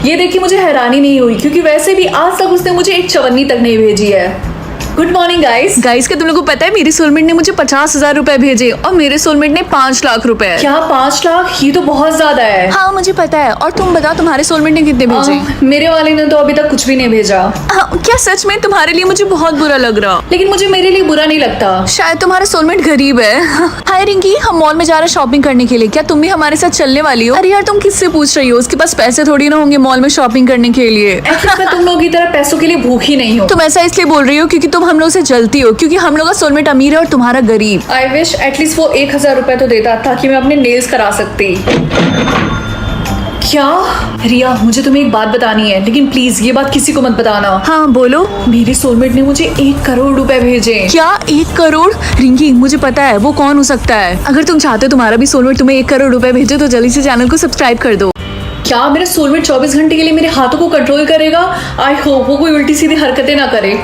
ये देख के मुझे हैरानी नहीं हुई, क्योंकि वैसे भी आज तक उसने मुझे एक चवन्नी तक नहीं भेजी है। Good morning guys. गाइस क्या तुम लोगों को पता है मेरी सोलमेट ने मुझे 50,000 रुपए भेजे और मेरे सोलमेट ने 5 लाख रुपए। क्या 5 लाख? ये तो बहुत ज्यादा है। हाँ मुझे पता है। और तुम बताओ तुम्हारे सोलमेट ने कितने भेजे? मेरे वाले ने तो अभी तक कुछ भी नहीं भेजा। हाँ, क्या सच में? तुम्हारे लिए मुझे बहुत बुरा लग रहा। लेकिन मुझे मेरे लिए बुरा नहीं लगता। शायद तुम्हारा सोलमेट गरीब है। हाय रिंकी, हम मॉल में जा रहे हैं शॉपिंग करने के लिए, क्या तुम भी हमारे साथ चलने वाली हो? अरे यार तुम किससे पूछ रही हो? उसके पास पैसे थोड़ी ना होंगे मॉल में शॉपिंग करने के लिए। मैं तुम लोगों की तरह पैसों के लिए भूखी नहीं हूँ। तुम ऐसा इसलिए बोल रही हो क्योंकि तुम हम लोग से जलती हो, क्योंकि हम लोग का सोलमेट अमीर है और तुम्हारा गरीब। आई विश एटलीस्ट वो 1000 रुपए तो देता ताकि मैं अपने नेल्स करा सकती। क्या रिया, मुझे तुम्हें एक बात बतानी है, लेकिन प्लीज ये बात किसी को मत बताना। हाँ बोलो। मेरे सोलमेट ने मुझे 1 करोड़ रुपए भेजे। क्या 1 करोड़? रिंकी मुझे पता है वो कौन हो सकता है। अगर तुम चाहते हो तुम्हारा भी सोलमेट तुम्हें 1 करोड़ रुपए भेजे तो जल्दी से चैनल को सब्सक्राइब कर दो। क्या मेरा सोलमेट 24 घंटे के लिए मेरे हाथों को कंट्रोल करेगा? आई होप वो कोई उल्टी सीधी हरकतें ना करे।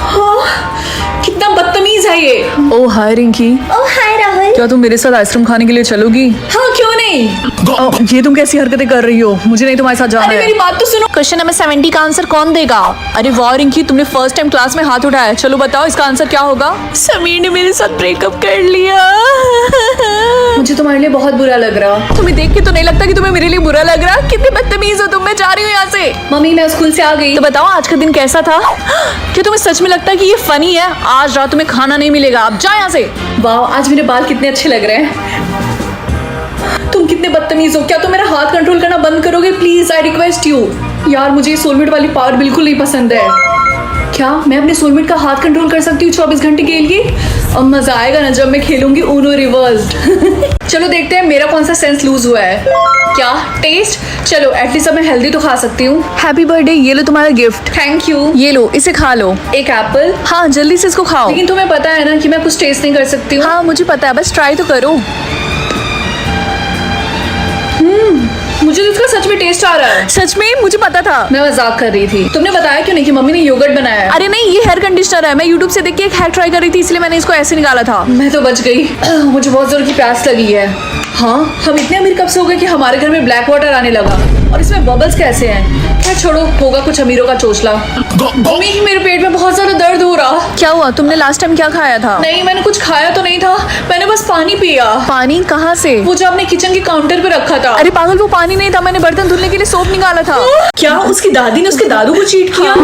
हाँ, कितना बदतमीज है ये। ओह हाय रिंकी। ओह हाय राहुल। क्या तुम मेरे साथ आइसक्रीम खाने के लिए चलोगी? हाँ क्यों नहीं। ये तुम कैसी हरकतें कर रही हो? मुझे नहीं तुम्हारे साथ जाना अरे है। मेरी बात तो सुनो। क्वेश्चन नंबर 70 का आंसर कौन देगा? अरे वाह रिंकी, तुमने फर्स्ट टाइम क्लास में हाथ उठाया। चलो बताओ इसका आंसर क्या होगा? समीर ने मेरे साथ ब्रेकअप कर लिया। मुझे तुम्हारे लिए बहुत बुरा लग रहा। तुम्हें देख के तो नहीं लगता कि तुम्हें मेरे लिए बुरा लग रहा? कितने बदतमीज हो तुम। मैं जा रही हूँ यहाँ से। मम्मी मैं स्कूल से आ गई। तो बताओ आज का दिन कैसा था? क्या तुम्हें सच में लगता है कि ये फनी है? आज रात तुम्हें खाना नहीं मिलेगा, आप जाओ यहाँ से। वाह, आज मेरे बाल कितने अच्छे लग रहे हैं। तुम कितने बदतमीज हो। क्या तुम मेरा हाथ कंट्रोल करना बंद करोगे प्लीज? I request you. यार मुझे ये सोलमेट वाली पावर बिल्कुल नहीं पसंद है। क्या मैं अपने सोलमेट का हाथ कंट्रोल कर सकती हूँ 24 घंटे के लिए? अब मजा आएगा ना जब मैं खेलूंगी ऊनो रिवर्स्ड। चलो देखते हैं मेरा कौन सा सेंस लूज हुआ है। क्या टेस्ट? चलो एटलीस्ट अब मैं हेल्दी तो खा सकती हूँ। हैप्पी बर्थडे, ये लो तुम्हारा गिफ्ट। Thank you. ये लो, इसे खा लो। एक एप्पल? हाँ जल्दी से इसको खाओ। लेकिन तुम्हें पता है ना कि मैं कुछ टेस्ट नहीं कर सकती हूँ। हाँ मुझे पता है, बस ट्राई तो करो। मुझे तो इसका सच में टेस्ट आ रहा है। सच में? मुझे पता था। मैं मजाक कर रही थी। तुमने बताया क्यों नहीं कि मम्मी ने योगर्ट बनाया है? अरे नहीं, ये हेयर कंडीशनर है। मैं यूट्यूब से देख के एक हैक ट्राई कर रही थी, इसलिए मैंने इसको ऐसे निकाला था। मैं तो बच गई। मुझे बहुत जोर की प्यास लगी है। हाँ, हम इतने अमीर कब से हो गए कि हमारे घर में ब्लैक वाटर आने लगा? और इसमें बबल्स कैसे हैं? खैर छोड़ो, होगा कुछ अमीरों का चोचला। मम्मी मेरे पेट में बहुत ज्यादा दर्द हो रहा। क्या हुआ? तुमने लास्ट टाइम क्या खाया था? नहीं मैंने कुछ खाया तो नहीं था, मैंने बस पानी पिया। पानी कहाँ से? वो जो आपने किचन के काउंटर पे रखा था। अरे पागल, वो पानी नहीं था, मैंने बर्तन धुलने के लिए सोप निकाला था। क्या उसकी दादी ने उसके दादू को चीट किया?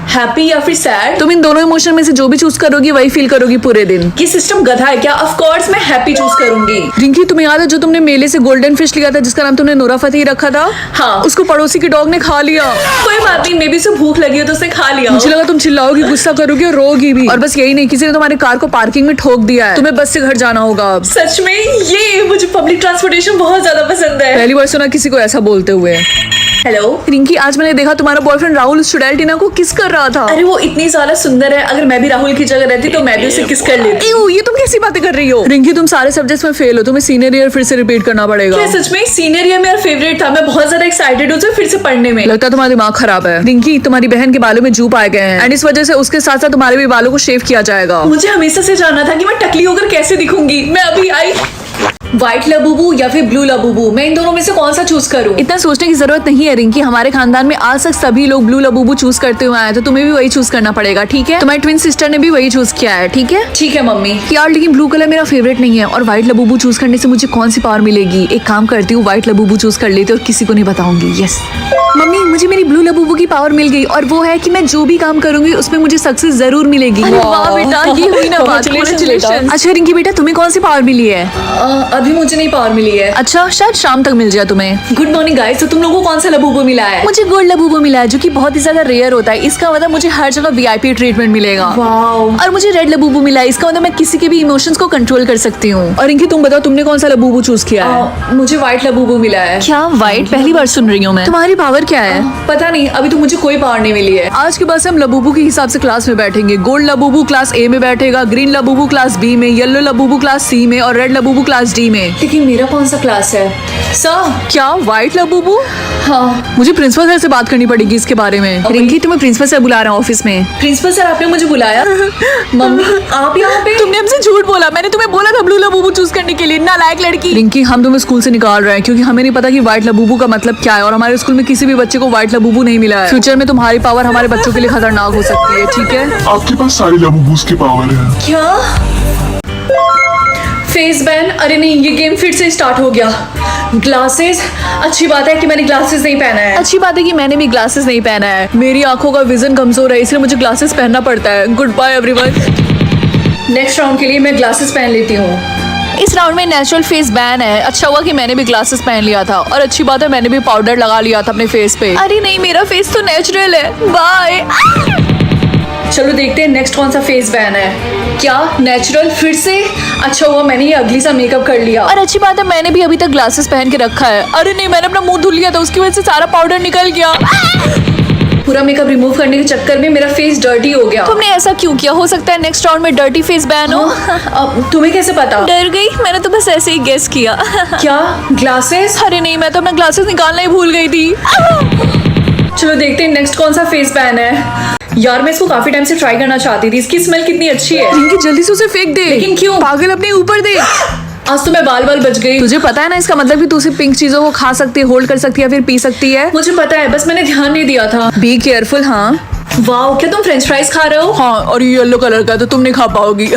हैप्पी या फिर सैड? तुम इन दोनों इमोशन में से जो भी चूज करोगी वही फील करोगी पूरे दिन। ये सिस्टम गधा है क्या? ऑफ कोर्स मैं हैप्पी चूज करूंगी। रिंकी तुम्हें याद है जो तुमने मेले से गोल्डन फिश लिया था जिसका नाम तुमने नोरा फतेही रखा था? हाँ। उसको पड़ोसी के डॉग ने खा लिया। कोई बात नहीं, मे बी उसे भूख लगी हो तो उसने खा लिया। मुझे लगा तुम चिल्लाओगी, गुस्सा करोगी और रोगी भी। और बस यही नहीं, किसी ने तुम्हारे कार को पार्किंग में ठोक दिया है। तुम्हें बस से घर जाना होगा अब। सच में? ये मुझे पब्लिक ट्रांसपोर्टेशन बहुत ज्यादा पसंद है। पहली बार सुना किसी को ऐसा बोलते हुए। हेलो रिंकी, आज मैंने देखा तुम्हारा बॉयफ्रेंड राहुल उस चुड़ैल टीना को किस कर रहा था। अरे वो इतनी ज्यादा सुंदर है, अगर मैं भी राहुल की जगह रहती तो मैं भी उसे किस कर लेती। एऊ, ये तुम कैसी बातें कर रही हो? रिंकी तुम सारे सब्जेक्ट्स में फेल हो, तुम्हें सीनियर ईयर फिर से रिपीट करना पड़ेगा। क्या सच में? सीनियर ईयर मेरा फेवरेट था, मैं बहुत ज्यादा एक्साइटेड हूँ फिर से पढ़ने में। लगता है तुम्हारा दिमाग खराब है। रिंकी तुम्हारी बहन के बालों में जू पाए गए हैं एंड इस वजह से उसके साथ साथ तुम्हारे भी बालों को शेव किया जाएगा। मुझे हमेशा से जानना था कि मैं टकली होकर कैसे दिखूंगी। मैं अभी आई। व्हाइट लबूबू या फिर ब्लू लबूबू, मैं इन दोनों में से कौन सा चूज करूं? इतना सोचने की जरूरत नहीं है रिंकी, हमारे खानदान में आज तक सभी लोग ब्लू लबूबू चूज करते हुए आए, तो तुम्हें भी वही चूज करना पड़ेगा, ठीक है? तुम्हारी ट्विन सिस्टर ने भी वही चूज किया है, ठीक है? ठीक है मम्मी। यार लेकिन ब्लू कलर मेरा फेवरेट नहीं है और व्हाइट लबूबू चूज करने से मुझे कौन सी पावर मिलेगी? एक काम करती हूँ, व्हाइट लबूबू चूज कर लेती हूँ और किसी को नहीं बताऊंगी। यस मम्मी, मुझे मेरी ब्लू लबूबू की पावर मिल गई और वो है कि मैं जो भी काम करूंगी उसमें मुझे सक्सेस जरूर मिलेगी। अरे वाह बेटा, ये हुई ना बात। Congratulations। अच्छा रिंकी बेटा, तुम्हें कौन सी पावर मिली है? अभी मुझे नहीं पावर मिली है। अच्छा, शायद शाम तक मिल जाए तुम्हें। Good morning guys. तो तुम लोगों को कौन सा लबूबू मिला है? मुझे गोल्ड लबूबू मिला है जो कि बहुत ही ज्यादा रेयर होता है। इसका मतलब मुझे हर जगह वीआईपी ट्रीटमेंट मिलेगा। वाओ। और मुझे रेड लबूबू मिला है, इसका मतलब मैं किसी के भी इमोशंस को कंट्रोल कर सकती हूँ। और रिंकी तुम बताओ, तुमने कौन सा लबूबू चूज किया है? मुझे व्हाइट लबूबू मिला है। क्या व्हाइट? पहली बार सुन रही हूँ मैं। तुम्हारी पावर क्या है? पता नहीं, अभी तो मुझे कोई पावर नहीं मिली है। आज के बाद से हम लबूबू के हिसाब से क्लास में बैठेंगे। गोल्ड लबूबू क्लास ए में बैठेगा, ग्रीन लबूबू क्लास बी में, येलो लबूबू क्लास सी में और red Labubu class D B में। लेकिन मेरा कौन सा क्लास है सर? क्या व्हाइट लबूबू? हाँ मुझे प्रिंसिपल सर से बात करनी पड़ेगी इसके बारे में। रिंकी तुम्हें प्रिंसिपल सर बुला रहा हूँ ऑफिस में। प्रिंसिपल सर आपने मुझे बुलाया? मम्मी आप यहाँ पे? तुमने हमसे झूठ बोला, मैंने तुम्हें बोला था ब्लू लबूबू चूज करने के लिए, नालायक लड़की। रिंकी हम तुम्हें स्कूल से निकाल रहे हैं क्योंकि हमें नहीं पता कि व्हाइट लबूबू का मतलब क्या है, और हमारे स्कूल में किसी भी बच्चे को व्हाइट लबूबू नहीं मिला है। फ्यूचर में तुम्हारी पावर हमारे बच्चों के लिए खतरनाक हो सकती है, ठीक है? आपके पास सारे लबूबूस के पावर है। क्या फेस बैन? अरे नहीं, ये गेम फिर से स्टार्ट हो गया। ग्लासेस, अच्छी बात है कि मैंने ग्लासेस नहीं पहना है। अच्छी बात है कि मैंने भी ग्लासेस नहीं पहना है। मेरी आंखों का विजन कमजोर है, इसलिए मुझे ग्लासेस पहनना पड़ता है। Good bye everyone. Next round के लिए मैं ग्लासेस पहन लेती हूँ। इस राउंड में नेचुरल फेस बैन है। अच्छा हुआ कि मैंने भी ग्लासेस पहन लिया था, और अच्छी बात है मैंने भी पाउडर लगा लिया था अपने फेस पे। अरे नहीं, मेरा फेस तो नेचुरल है। बाय। चलो देखते हैं नेक्स्ट कौन सा फेस बैन है। क्या नेचुरल फिर से? अच्छा हुआ मैंने ये अगली सा मेकअप कर लिया। और अच्छी बात है मैंने भी अभी तक ग्लासेस पहन के रखा है। अरे नहीं, मैंने अपना मुंह धुल लिया था, उसकी वजह से सारा पाउडर निकल गया। पूरा मेकअप रिमूव करने के चक्कर में मेरा फेस डर्टी हो गया। तुमने ऐसा क्यों किया? हो सकता है नेक्स्ट राउंड में डर्टी फेस बैन हो। अब तुम्हें कैसे पता? डर गई, मैंने तो बस ऐसे ही गेस किया। क्या ग्लासेस? अरे नहीं, मैं तो अपना ग्लासेस निकालना ही भूल गई थी। चलो देखते हैं नेक्स्ट कौन सा फेस बैन है। यार मैं इसको काफी टाइम से ट्राई करना चाहती थी, इसकी स्मेल कितनी अच्छी है। रिंकी जल्दी से उसे फेंक दे। लेकिन क्यों? पागल, अपने ऊपर दे। आज तो मैं बाल बाल बच गई। तुझे पता है ना इसका मतलब कि तू सिर्फ पिंक चीजों को खा सकती है, होल्ड कर सकती है, फिर पी सकती है। मुझे पता है, बस मैंने ध्यान नहीं दिया था। Be careful. हाँ वाओ, क्या तुम फ्रेंच फ्राइज खा रहे हो? हाँ, और ये येलो कलर का है तो तुम नहीं खा पाओगी।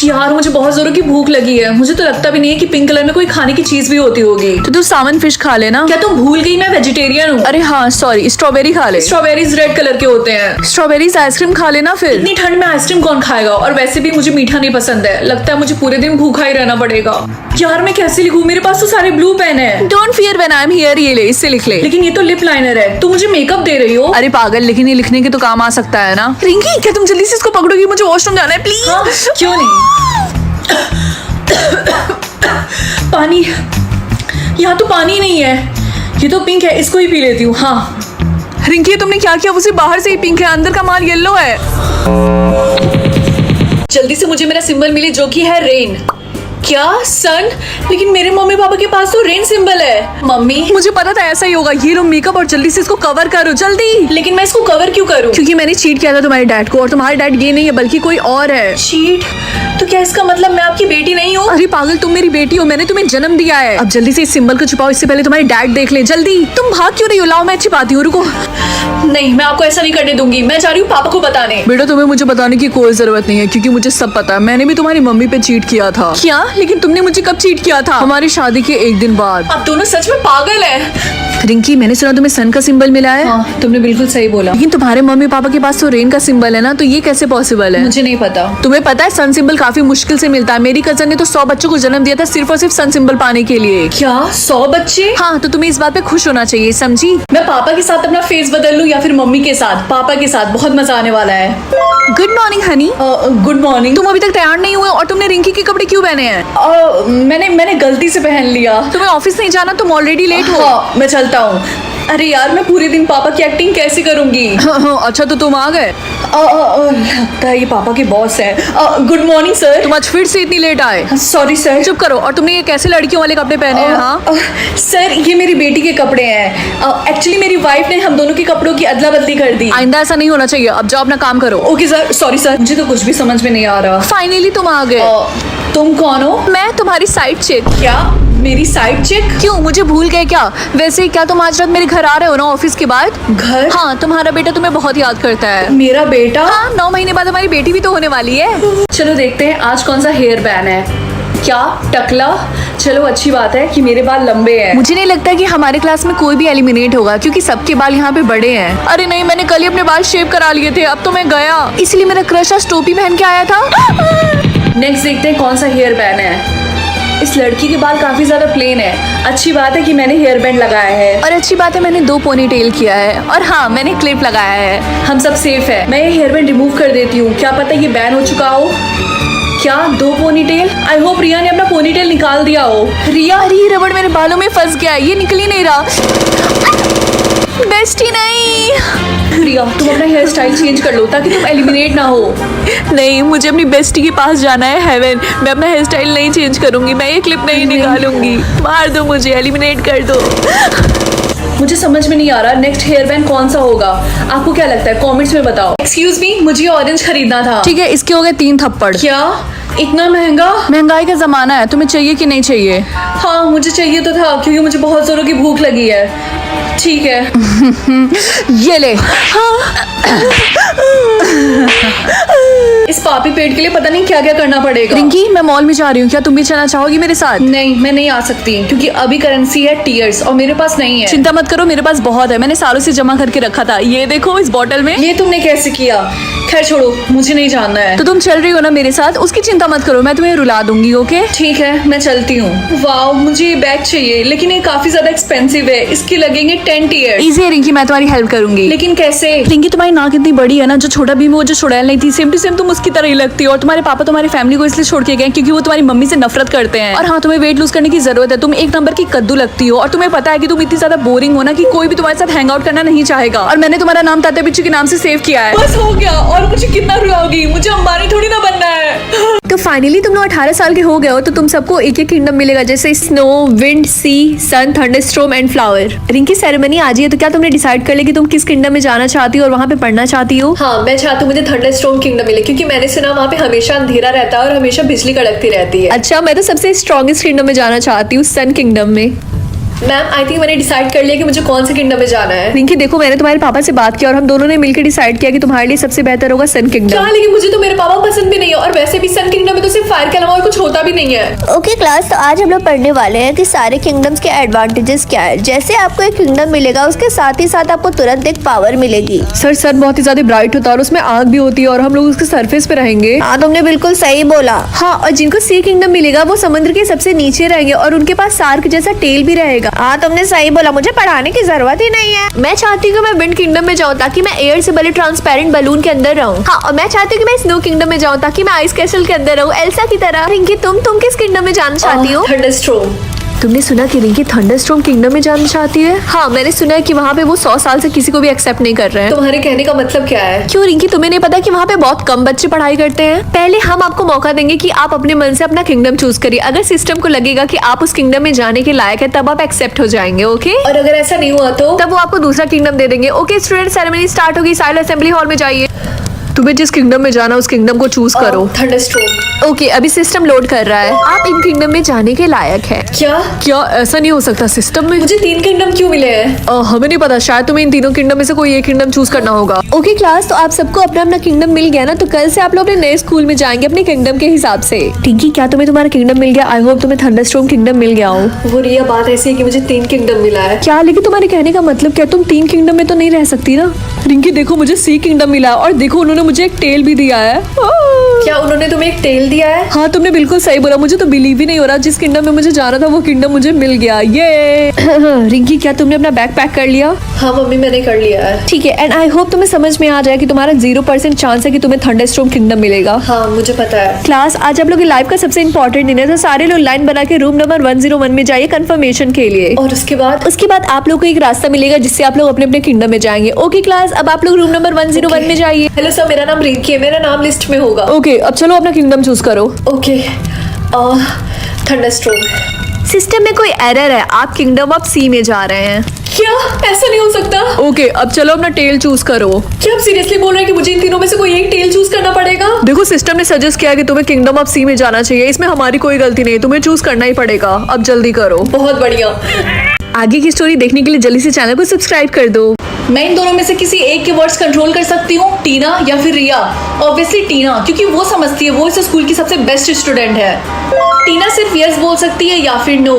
यार मुझे बहुत जोरों की भूख लगी है। मुझे तो लगता भी नहीं है कि पिंक कलर में कोई खाने की चीज भी होती होगी। तो तू सावन फिश खा लेना। क्या तुम भूल गई मैं वेजिटेरियन हूँ? अरे हाँ सॉरी, स्ट्रॉबेरी खा ले। स्ट्रॉबेरीज रेड कलर के होते हैं। स्ट्रॉबेरीज आइसक्रीम खा लेना फिर। इतनी ठंड में आइसक्रीम कौन खाएगा? और वैसे भी मुझे मीठा नहीं पसंद है। लगता है मुझे पूरे दिन भूखा ही रहना पड़ेगा। यार मैं कैसे लिखूं? मेरे पास तो सारे ब्लू पेन है। Don't fear when I am here, ये ले, इससे लिख ले। लेकिन ये तो लिप लाइनर है। तुम मुझे मेकअप दे रही हो? अरे पागल, लेकिन ये लिखने के तो काम आ सकता है ना। रिंकी क्या तुम जल्दी से इसको पकड़ोगी? मुझे वॉशरूम जाना है प्लीज। हाँ, क्यों नहीं? पानी, यहाँ तो पानी नहीं है। ये तो पिंक है, इसको ही पी लेती हूँ। हाँ रिंकी तुमने क्या किया? उसे बाहर से ही पिंक है, अंदर का माल येलो है। जल्दी से मुझे मेरा सिंबल मिले जो कि है रेन। क्या सन? लेकिन मेरे मम्मी पापा के पास तो रेन सिंबल है। मम्मी मुझे पता था ऐसा ही होगा। ये लो मेकअप और जल्दी से इसको कवर करो जल्दी। लेकिन मैं इसको कवर क्यों करूं? क्योंकि मैंने चीट किया था तुम्हारे डैड को, और तुम्हारे डैड ये नहीं है बल्कि कोई और है। चीट? तो क्या इसका मतलब मैं आपकी बेटी नहीं हूँ? अरे पागल, तुम मेरी बेटी हो, मैंने तुम्हें जन्म दिया है। अब जल्दी से इस सिंबल को छुपाओ, इससे पहले तुम्हारे डैड देख ले। जल्दी। तुम भाग क्यों रही हो? लाओ मैं छिपाती हूँ, रुको। नहीं, मैं आपको ऐसा नहीं करने दूंगी। मैं जा रही हूँ पापा को बताने। बेटा तुम्हें मुझे बताने की कोई जरूरत नहीं है क्योंकि मुझे सब पता है। मैंने भी तुम्हारी मम्मी पे चीट किया था। क्या? लेकिन तुमने मुझे कब चीट किया था? हमारी शादी के एक दिन बाद। आप दोनों सच में पागल हैं। रिंकी मैंने सुना तुम्हें सन का सिंबल मिला है। हाँ, तुमने बिल्कुल सही बोला। लेकिन तुम्हारे मम्मी पापा के पास तो रेन का सिंबल है ना, तो ये कैसे पॉसिबल है? मुझे नहीं पता। तुम्हें पता है सन सिंबल काफी मुश्किल से मिलता है। मेरी कजन ने तो 100 बच्चों को जन्म दिया था सिर्फ और सिर्फ सन सिंबल पाने के लिए। क्या 100 बच्चे? हाँ, तो तुम्हें इस बात पे खुश होना चाहिए, समझी? मैं पापा के साथ अपना फेस बदल लूं या फिर मम्मी के साथ? पापा के साथ। बहुत मजा आने वाला है। Good morning Honey. Good morning. तुम अभी तक तैयार नहीं हुए और तुमने रिंकी के कपड़े क्यों पहने हैं? मैंने गलती से पहन लिया। तुम्हें ऑफिस नहीं जाना, तुम ऑलरेडी लेट हो। हाँ, मैं चलता हूँ। अरे यार मैं पूरे दिन पापा की एक्टिंग कैसे करूंगी? अच्छा तो तुम आ गए। लगता है ये पापा के बॉस है। Good morning sir. तुम आज फिर से इतनी लेट आए। Sorry sir. चुप करो। और तुमने ये कैसे लड़कियों वाले कपड़े पहने हैं? हाँ सर, ये मेरी बेटी के कपड़े हैं। एक्चुअली मेरी वाइफ ने हम दोनों के कपड़ों की अदला बदली कर दी। आइंदा ऐसा नहीं होना चाहिए। अब जाओ अपना काम करो। Okay sir. सॉरी सर, मुझे तो कुछ भी समझ में नहीं आ रहा। फाइनली तुम आ गए। तुम कौन हो? मैं तुम्हारी साइड चिक। क्या मेरी साइड चिक? क्यों, मुझे भूल गए क्या? वैसे क्या तुम आज रात मेरे घर आ रहे हो ना ऑफिस के बाद? घर? हाँ, तुम्हारा बेटा तुम्हें बहुत याद करता है। मेरा बेटा? हाँ, 9 महीने बाद हमारी बेटी भी तो होने वाली है। चलो देखते हैं आज कौन सा हेयर बैन है। क्या टकला? चलो अच्छी बात है कि मेरे बाल लंबे हैं। मुझे नहीं लगता कि हमारे क्लास में कोई भी एलिमिनेट होगा क्योंकि सबके बाल यहाँ पे बड़े हैं। अरे नहीं, मैंने कल ही अपने बाल शेव करा लिए थे, अब तो मैं गया। इसलिए मेरा क्रश आज टोपी पहन के आया था। नेक्स्ट देखते हैं कौन सा हेयर बैन है। इस लड़की के बाल काफी ज्यादा प्लेन है। अच्छी बात है कि मैंने हेयर बैंड लगाया है। और अच्छी बात है मैंने 2 पोनी टेल किया है। और हाँ, मैंने क्लिप लगाया है। हम सब सेफ है। मैं ये हेयर बैंड रिमूव कर देती हूँ। क्या पता ये बैन हो चुका हो। क्या 2 पोनी टेल? आई होप रिया ने अपना पोनी टेल निकाल दिया हो। रिया, अरे रबड़ मेरे बालों में फंस गया है, ये निकल ही नहीं रहा। बेस्टी नहीं। रिया तुम अपना हेयर स्टाइल चेंज कर लो ताकि तुम एलिमिनेट ना हो। नहीं, मुझे अपनी बेस्टी के पास जाना है हेवन। मैं अपना हेयर स्टाइल नहीं चेंज करूंगी, मैं ये क्लिप नहीं निकालूंगी। मार दो मुझे, एलिमिनेट कर दो। मुझे समझ में नहीं आ रहा नेक्स्ट हेयर बैंड कौन सा होगा। आपको क्या लगता है कमेंट्स में बताओ। एक्सक्यूज मी, मुझे ऑरेंज खरीदना था। ठीक है, इसके हो गए 3 थप्पड़। क्या इतना महंगा? महंगाई का जमाना है, तुम्हें चाहिए कि नहीं चाहिए? हाँ मुझे चाहिए तो था क्योंकि मुझे बहुत जोरों की भूख लगी है। ठीक है ये ले। इस पापी पेट के लिए पता नहीं क्या क्या करना पड़ेगा। रिंकी, मैं मॉल में जा रही हूँ, क्या तुम भी चलना चाहोगी मेरे साथ? नहीं मैं नहीं आ सकती क्योंकि अभी करेंसी है टीयर्स और मेरे पास नहीं है। चिंता मत करो, मेरे पास बहुत है, मैंने सालों से जमा करके रखा था। ये देखो इस बोतल में। ये तुमने कैसे किया? खैर छोड़ो, मुझे नहीं जानना है। तो तुम चल रही हो ना मेरे साथ, उसकी चिंता मत करो, मैं तुम्हें रुला दूंगी। ओके ठीक है मैं चलती हूँ। वाओ मुझे ये बैग चाहिए लेकिन ये काफी ज्यादा एक्सपेंसिव है, इसके लगेंगे 10 टीयर्स। इजी है रिंकी, मैं तुम्हारी हेल्प करूंगी। लेकिन कैसे? रिंकी, तुम्हारी नाक इतनी बड़ी है ना, जो छोटा भीम वो जो छुड़ैल नहीं थी, सेम टू सेम तुम उसकी तरह ही लगती हो। और तुम्हारे पापा तुम्हारी फैमिली को इसलिए छोड़ के गए क्योंकि वो तुम्हारी मम्मी से नफरत करते हैं। और हाँ, तुम्हें वेट लूज करने की जरूरत है। तुम एक नंबर की कद्दू लगती हो और तुम्हें पता है कि तुम इतनी ज्यादा बोरिंग हो ना कि कोई भी तुम्हारे साथ हैंग आउट करना नहीं चाहेगा। और मैंने तुम्हारा नाम ताते बिच्छू के नाम से सेव किया है। बस हो गया, और मुझे कितना रुलाओगी? मुझे अंबानी थोड़ी ना बनना है। तो फाइनली तुम लोग 18 साल के हो गए हो, तो तुम सबको एक एक किंगडम मिलेगा, जैसे snow, wind, sea, sun, thunderstorm and flower. Rinki, ceremony आज ही है, तो क्या तुमने डिसाइड कर लिया कि तुम किस किंगडम में जाना चाहती हो और वहाँ पे पढ़ना चाहती हो? हाँ मैं चाहती हूँ मुझे थंडरस्टॉर्म किंगडम मिले क्योंकि मैंने सुना वहाँ पे हमेशा अंधेरा रहता है और हमेशा बिजली कड़कती रहती है। अच्छा, मैं तो सबसे स्ट्रॉन्गेस्ट किंगडम में जाना चाहती हूँ, सन किंगडम में। मैम आई थिंक मैंने डिसाइड कर लिया कि मुझे कौन से किंगडम में जाना है। रिंकी देखो, मैंने तुम्हारे पापा से बात किया और हम दोनों ने मिलकर डिसाइड किया कि तुम्हारे लिए सबसे बेहतर होगा सन किंगडम। क्या? लेकिन मुझे तो मेरे पापा पसंद भी नहीं है और वैसे भी सन किंगडम में तो सिर्फ फायर के अलावा और कुछ होता भी नहीं है। ओके क्लास, तो आज हम लोग पढ़ने वाले हैं कि सारे किंगडम्स के एडवांटेजेस क्या है। जैसे आपको एक किंगडम मिलेगा, उसके साथ ही साथ आपको तुरंत एक पावर मिलेगी। सर, सन बहुत ही ज्यादा ब्राइट होता है और उसमें आग भी होती है और हम लोग उसके सरफेस पे रहेंगे। हाँ तुमने बिल्कुल सही बोला। हाँ, और जिनको सी किंगडम मिलेगा वो समुद्र के सबसे नीचे रहेंगे और उनके पास शार्क जैसा टेल भी रहेगा। हाँ तुमने सही बोला, मुझे पढ़ाने की जरूरत ही नहीं है। मैं चाहती हूँ कि मैं विंड किंगडम में जाऊँ ताकि मैं एयर से बने ट्रांसपेरेंट बलून के अंदर रहूँ। हाँ, और मैं चाहती हूँ कि मैं स्नो किंगडम में जाऊँ ताकि मैं आइस कैसल के अंदर रहूँ, एल्सा की तरह। रिंकी, तुम किस किंगडम में जाना चाहती हो? थंडरस्टॉर्म। तुमने सुना कि रिंकी थंडरस्टॉर्म किंगडम में जाना चाहती है? हाँ, मैंने सुना है कि वहाँ पे वो 100 साल से किसी को भी एक्सेप्ट नहीं कर रहे हैं। तुम्हारे कहने का मतलब क्या है? क्यों रिंकी, तुम्हें नहीं पता कि वहाँ पे बहुत कम बच्चे पढ़ाई करते हैं? पहले हम आपको मौका देंगे कि आप अपने मन से अपना किंगडम चूज करिए। अगर सिस्टम को लगेगा कि आप उस किंगडम में जाने के लायक है, तब आप एक्सेप्ट हो जाएंगे। ओके, और अगर ऐसा नहीं हुआ तो? तब वो आपको दूसरा किंगडम दे देंगे। ओके स्टूडेंट, सेरेमनी स्टार्ट होगी, साइलो असेंबली हॉल में जाइए। तुम्हें जिस किंगडम में जाना उस किंगडम को चूज करो। थंडरस्टॉर्म। ओके, अभी सिस्टम लोड कर रहा है। आप इन किंगडम में जाने के लायक है। क्या? ऐसा नहीं हो सकता सिस्टम में। मुझे 3 किंगडम क्यों मिले हैं? हमें नहीं पता, शायद तुम्हें इन तीनों किंगडम में से कोई एक किंगडम चूज करना होगा। ओके क्लास, तो आप सबको अपना अपना किंगडम मिल गया ना, तो कल से आप लोग अपने नए स्कूल में जाएंगे अपने किंगडम के हिसाब से। टिंकी, क्या तुम्हें तुम्हारा किंगडम मिल गया? आई होप तुम्हें थंडरस्टॉर्म किंगडम मिल गया हो। वो रिया, बात ऐसी है कि मुझे 3 किंगडम मिला है। क्या? लेकिन तुम्हारे कहने का मतलब क्या? तुम 3 किंगडम में तो नहीं रह सकती ना। रिंकी देखो, मुझे सी किंगडम मिला और देखो उन्होंने मुझे एक टेल भी दिया है। क्या उन्होंने तुम्हें एक टेल दिया है? हाँ, तुमने बिल्कुल सही बोला, मुझे तो बिलीव ही नहीं हो रहा। जिस किंगडम में मुझे जाना था वो किंगडम मुझे मिल गया। ये रिंकी, क्या तुमने अपना बैग पैक कर लिया? हाँ मम्मी मैंने कर लिया है। ठीक है, एंड आई होप तुम्हें समझ में आ जाए कि तुम्हारा 0% चांस है कि तुम्हें थंडरस्टॉर्म किंगडम मिलेगा। हाँ मुझे पता है। क्लास, आज आप लोग की लाइफ का सबसे इंपॉर्टेंट दिन है, तो सारे लोग लाइन बना के रूम नंबर 101 में जाइए कंफर्मेशन के लिए। और उसके बाद आप लोग को एक रास्ता मिलेगा जिससे आप लोग अपने अपने किंगडम में जाएंगे। ओके क्लास, अब आप लोग रूम नंबर 101 में जाइए। हेलो सर, मेरा नाम रिंकी है, मेरा नाम लिस्ट में होगा। ओके, अब चलो अपना किंगडम चूज करो। Okay, thunderstorm. सिस्टम में कोई एरर है, आप किंगडम ऑफ सी में जा रहे हैं। क्या? ऐसा नहीं हो सकता। ओके, अब चलो अपना टेल चूज करो। क्या आप सीरियसली बोल रहे हैं कि मुझे इन तीनों में से कोई एक टेल चूज करना पड़ेगा? देखो, सिस्टम ने सजेस्ट किया कि तुम्हें किंगडम ऑफ सी में जाना चाहिए, इसमें हमारी कोई गलती नहीं, तुम्हें चूज करना ही पड़ेगा। अब जल्दी करो। बहुत बढ़िया। आगे की स्टोरी देखने के लिए जल्दी से चैनल को सब्सक्राइब कर दो। मैं इन दोनों में से किसी एक के वर्ड्स कंट्रोल कर सकती हूँ, टीना या फिर रिया। ऑब्वियसली टीना, क्योंकि वो समझती है, वो इस स्कूल की सबसे बेस्ट स्टूडेंट है। टीना सिर्फ यस बोल सकती है या फिर नो।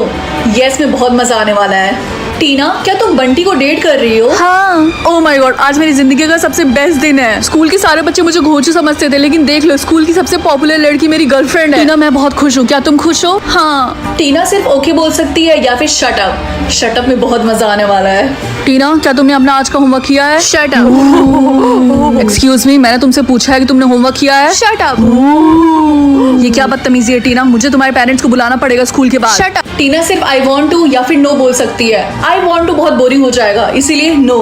यस में बहुत मजा आने वाला है। टीना, क्या तुम बंटी को डेट कर रही हो? हाँ। ओह माय गॉड, आज मेरी जिंदगी का सबसे बेस्ट दिन है। स्कूल के सारे बच्चे मुझे घोंचू समझते थे, लेकिन देख लो, स्कूल की सबसे पॉपुलर लड़की मेरी गर्लफ्रेंड है। टीना, मैं बहुत खुश हूँ, क्या तुम खुश हो? हाँ। टीना सिर्फ ओके बोल सकती है या फिर शट अप। शट अप में बहुत मजा आने वाला है। टीना, क्या तुमने अपना आज का होमवर्क किया है? Shut up. एक्सक्यूज मी, मैंने तुमसे पूछा है कि तुमने होमवर्क किया है? Shut up. ये क्या बदतमीजी है टीना, मुझे तुम्हारे पेरेंट्स को बुलाना पड़ेगा स्कूल के बाद। Shut up. टीना सिर्फ आई वांट टू या फिर नो बोल सकती है। आई वॉन्ट टू बहुत बोरिंग हो जाएगा, इसीलिए no.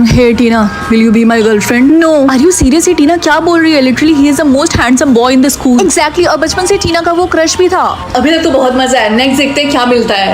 Hey Tina, will you be my girlfriend? No. Are you serious? Tina क्या बोल रही है? Literally he is the most handsome boy in the school. Exactly. और बचपन से टीना का वो क्रश भी था. अभी तक तो बहुत मजा है, नेक्स्ट देखते हैं क्या मिलता है।